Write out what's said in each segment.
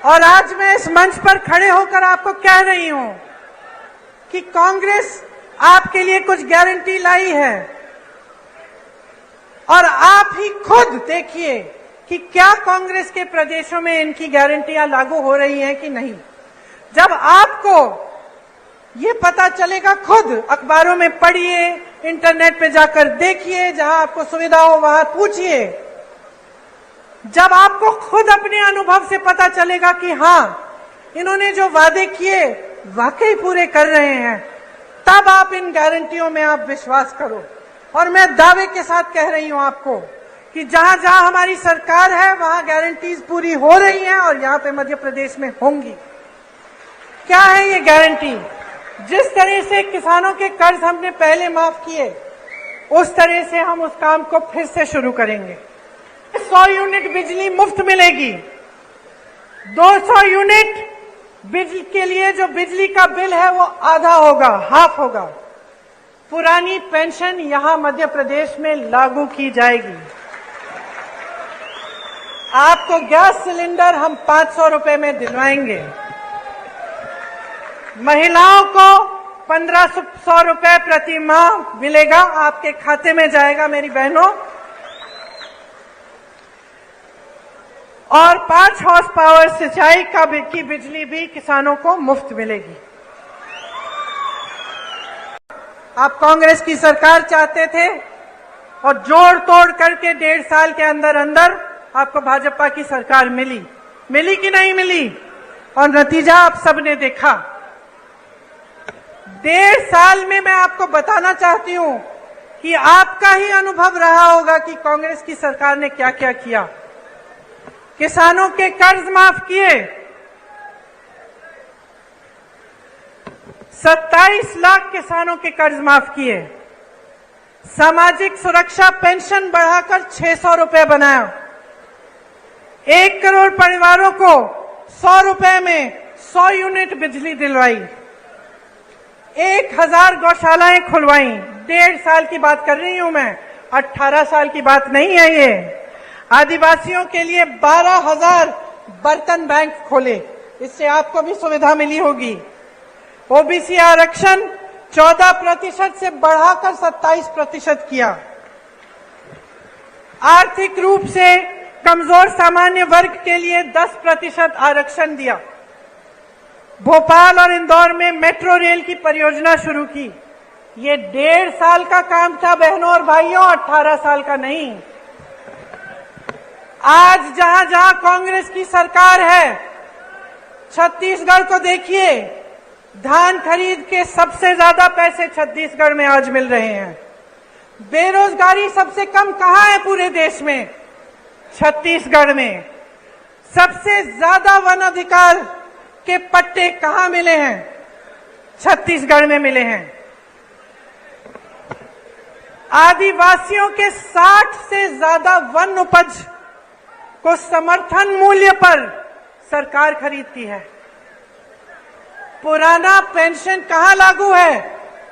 और आज मैं इस मंच पर खड़े होकर आपको कह रही हूं कि कांग्रेस आपके लिए कुछ गारंटी लाई है और आप ही खुद देखिए कि क्या कांग्रेस के प्रदेशों में इनकी गारंटियां लागू हो रही हैं कि नहीं। जब आपको ये पता चलेगा, खुद अखबारों में पढ़िए, इंटरनेट पे जाकर देखिए, जहां आपको सुविधा हो वहां पूछिए। जब आपको खुद अपने अनुभव से पता चलेगा कि हाँ, इन्होंने जो वादे किए वाकई पूरे कर रहे हैं, तब आप इन गारंटियों में आप विश्वास करो। और मैं दावे के साथ कह रही हूं आपको कि जहां जहां हमारी सरकार है वहां गारंटीज पूरी हो रही हैं और यहां पे मध्य प्रदेश में होंगी। क्या है ये गारंटी? जिस तरह से किसानों के कर्ज हमने पहले माफ किए, उस तरह से हम उस काम को फिर से शुरू करेंगे। 100 यूनिट बिजली मुफ्त मिलेगी। 200 यूनिट बिजली के लिए जो बिजली का बिल है वो आधा होगा, हाफ होगा। पुरानी पेंशन यहां मध्य प्रदेश में लागू की जाएगी। आपको गैस सिलेंडर हम 500 रुपए में दिलवाएंगे। महिलाओं को 1500 रुपए प्रति माह मिलेगा, आपके खाते में जाएगा मेरी बहनों। और 5 हॉर्स पावर सिंचाई की बिजली भी किसानों को मुफ्त मिलेगी। आप कांग्रेस की सरकार चाहते थे और जोड़ तोड़ करके 1.5 साल के अंदर अंदर आपको भाजपा की सरकार मिली कि नहीं मिली? और नतीजा आप सबने देखा। 1.5 साल में मैं आपको बताना चाहती हूं कि आपका ही अनुभव रहा होगा कि कांग्रेस की सरकार ने क्या क्या किया। किसानों के कर्ज माफ किए, 27 लाख किसानों के कर्ज माफ किए। सामाजिक सुरक्षा पेंशन बढ़ाकर 600 रुपए बनाया। 1 करोड़ परिवारों को 100 रुपए में 100 यूनिट बिजली दिलवाई। 1000 गौशालाएं खुलवाई। 1.5 साल की बात कर रही हूं मैं, 18 साल की बात नहीं है ये। आदिवासियों के लिए 12,000 बर्तन बैंक खोले, इससे आपको भी सुविधा मिली होगी। ओबीसी आरक्षण 14% से बढ़ाकर 27% किया। आर्थिक रूप से कमजोर सामान्य वर्ग के लिए 10% आरक्षण दिया। भोपाल और इंदौर में मेट्रो रेल की परियोजना शुरू की। ये 1.5 साल का काम था बहनों और भाइयों, 18 साल का नहीं। आज जहां जहां कांग्रेस की सरकार है, छत्तीसगढ़ को देखिए, धान खरीद के सबसे ज्यादा पैसे छत्तीसगढ़ में आज मिल रहे हैं। बेरोजगारी सबसे कम कहां है पूरे देश में? छत्तीसगढ़ में। सबसे ज्यादा वन अधिकार के पट्टे कहां मिले हैं? छत्तीसगढ़ में मिले हैं। आदिवासियों के 60 से ज्यादा वन उपज को समर्थन मूल्य पर सरकार खरीदती है। पुराना पेंशन कहां लागू है?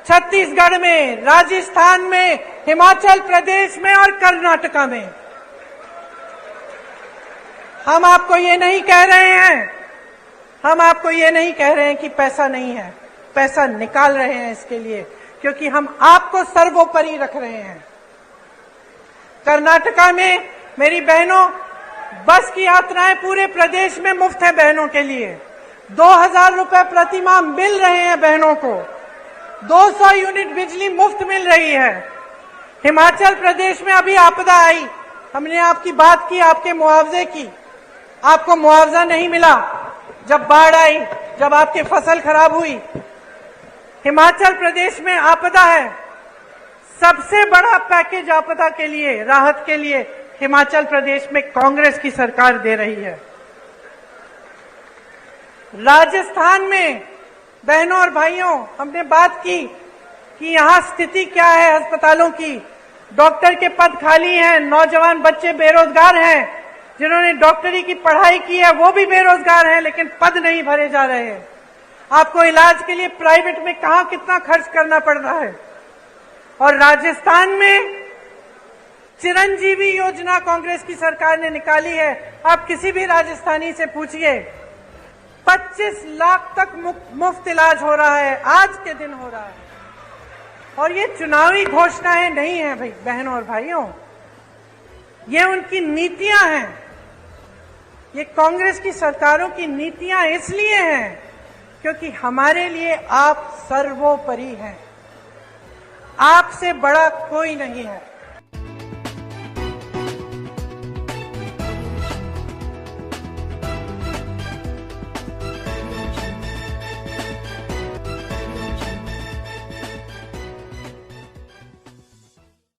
छत्तीसगढ़ में, राजस्थान में, हिमाचल प्रदेश में और कर्नाटका में। हम आपको ये नहीं कह रहे हैं, हम आपको ये नहीं कह रहे हैं कि पैसा नहीं है। पैसा निकाल रहे हैं इसके लिए, क्योंकि हम आपको सर्वोपरि रख रहे हैं। कर्नाटका में मेरी बहनों, बस की यात्राएं पूरे प्रदेश में मुफ्त है बहनों के लिए। 2000 रुपए प्रति माह मिल रहे हैं बहनों को। 200 यूनिट बिजली मुफ्त मिल रही है। हिमाचल प्रदेश में अभी आपदा आई, हमने आपकी बात की, आपके मुआवजे की। आपको मुआवजा नहीं मिला जब बाढ़ आई, जब आपकी फसल खराब हुई। हिमाचल प्रदेश में आपदा है, सबसे बड़ा पैकेज आपदा के लिए, राहत के लिए हिमाचल प्रदेश में कांग्रेस की सरकार दे रही है। राजस्थान में बहनों और भाइयों, हमने बात की कि यहां स्थिति क्या है अस्पतालों की। डॉक्टर के पद खाली हैं, नौजवान बच्चे बेरोजगार हैं। जिन्होंने डॉक्टरी की पढ़ाई की है वो भी बेरोजगार हैं, लेकिन पद नहीं भरे जा रहे हैं। आपको इलाज के लिए प्राइवेट में कहां कितना खर्च करना पड़ रहा है। और राजस्थान में चिरंजीवी योजना कांग्रेस की सरकार ने निकाली है। आप किसी भी राजस्थानी से पूछिए, 25 लाख तक मुफ्त इलाज हो रहा है, आज के दिन हो रहा है। और ये चुनावी घोषणाएं नहीं है भाई बहनों और भाइयों, ये उनकी नीतियां हैं। ये कांग्रेस की सरकारों की नीतियां इसलिए हैं क्योंकि हमारे लिए आप सर्वोपरि हैं, आपसे बड़ा कोई नहीं है।